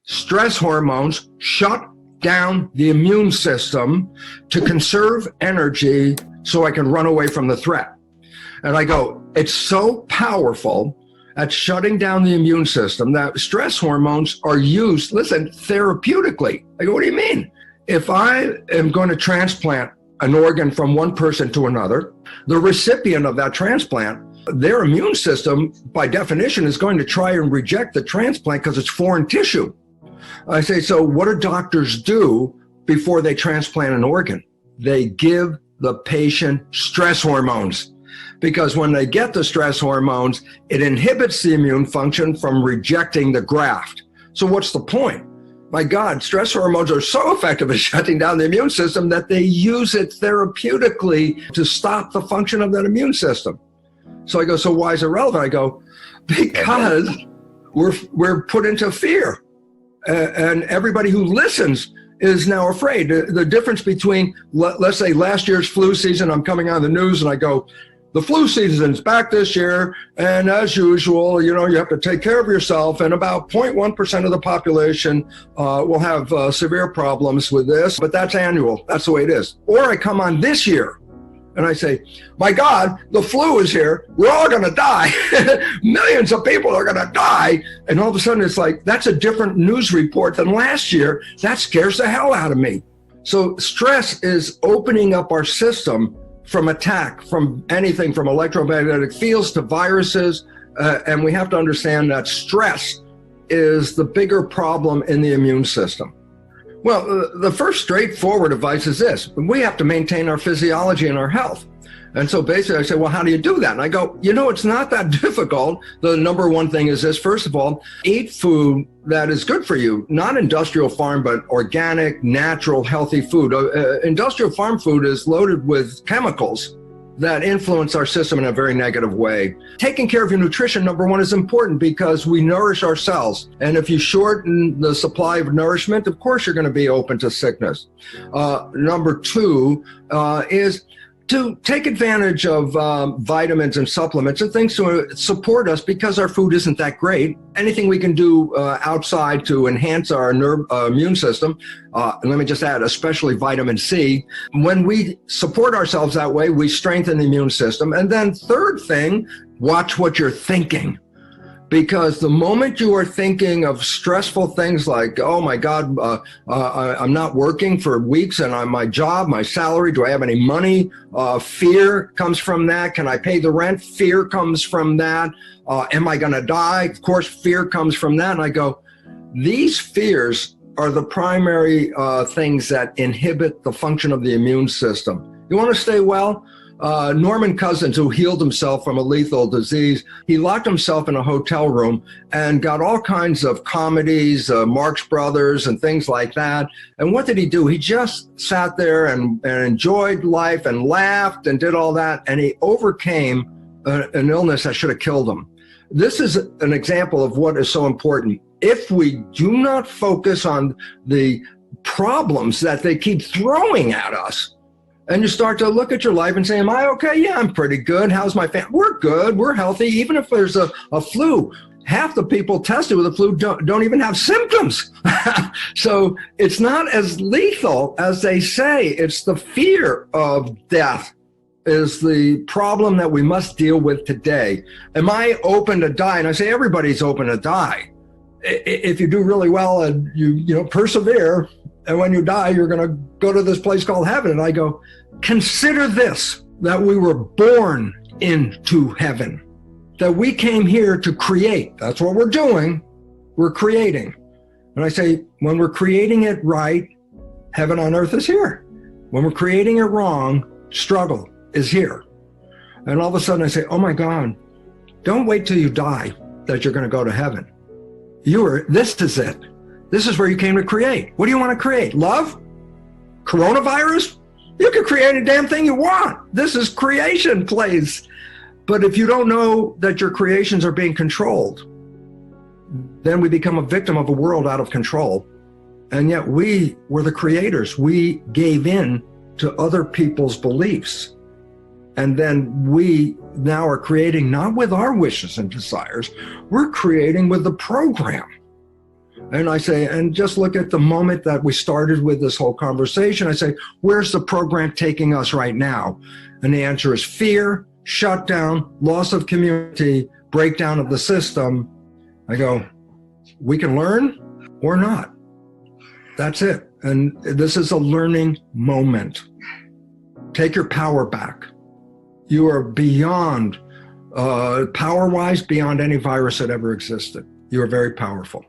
stress hormones shut down the immune system to conserve energy so I can run away from the threat. And I go, it's so powerful at shutting down the immune system that stress hormones are used, listen, therapeutically. I go, what do you mean? If I am going to transplant an organ from one person to another, the recipient of that transplant, their immune system, by definition, is going to try and reject the transplant because it's foreign tissue. I say, so what do doctors do before they transplant an organ? They give the patient stress hormones, because when they get the stress hormones, it inhibits the immune function from rejecting the graft. So what's the point? My God, stress hormones are so effective at shutting down the immune system that they use it therapeutically to stop the function of that immune system. So I go, so why is it relevant? I go, because we're put into fear. And everybody who listens is now afraid. The difference between, let's say, last year's flu season, I'm coming on the news and I go, the flu season's back this year, and as usual, you have to take care of yourself, and about 0.1% of the population will have severe problems with this, but that's annual. That's the way it is. Or I come on this year, and I say, my God, the flu is here. We're all going to die. Millions of people are going to die. And all of a sudden, it's like, that's a different news report than last year. That scares the hell out of me. So stress is opening up our system from attack, from anything from electromagnetic fields to viruses. And we have to understand that stress is the bigger problem in the immune system. Well, the first straightforward advice is this: we have to maintain our physiology and our health. And so basically I say, well, how do you do that? And I go, it's not that difficult. The number one thing is this: first of all, eat food that is good for you, not industrial farm, but organic, natural, healthy food. Industrial farm food is loaded with chemicals that influence our system in a very negative way. Taking care of your nutrition, number one, is important because we nourish our cells. And if you shorten the supply of nourishment, of course, you're going to be open to sickness. Number two is to take advantage of vitamins and supplements and things to support us because our food isn't that great. Anything we can do outside to enhance our immune system, and let me just add, especially vitamin C. When we support ourselves that way, we strengthen the immune system. And then third thing, watch what you're thinking. Because the moment you are thinking of stressful things like, oh my God, I'm not working for weeks and my job, my salary, do I have any money? Fear comes from that. Can I pay the rent? Fear comes from that. Am I going to die? Of course, fear comes from that. And I go, these fears are the primary things that inhibit the function of the immune system. You want to stay well? Norman Cousins, who healed himself from a lethal disease, he locked himself in a hotel room and got all kinds of comedies, Marx Brothers and things like that. And what did he do? He just sat there and enjoyed life and laughed and did all that. And he overcame an illness that should have killed him. This is an example of what is so important. If we do not focus on the problems that they keep throwing at us, and you start to look at your life and say, am I okay? Yeah, I'm pretty good. How's my family? We're good. We're healthy. Even if there's a flu, half the people tested with the flu don't even have symptoms. So it's not as lethal as they say. It's the fear of death is the problem that we must deal with today. Am I open to die? And I say everybody's open to die. If you do really well and you persevere, and when you die, you're going to go to this place called heaven. And I go, consider this, that we were born into heaven, that we came here to create. That's what we're doing. We're creating. And I say, when we're creating it right, heaven on earth is here. When we're creating it wrong, struggle is here. And all of a sudden I say, oh my God, don't wait till you die that you're going to go to heaven. This is it. This is where you came to create. What do you want to create? Love? Coronavirus? You can create a damn thing you want. This is creation place. But if you don't know that your creations are being controlled, then we become a victim of a world out of control. And yet we were the creators. We gave in to other people's beliefs. And then we now are creating not with our wishes and desires, we're creating with the program And I say, and just look at the moment that we started with this whole conversation. I say, where's the program taking us right now? And the answer is fear, shutdown, loss of community, breakdown of the system. I go, we can learn or not. That's it. And this is a learning moment. Take your power back. You are beyond, power-wise, beyond any virus that ever existed. You are very powerful.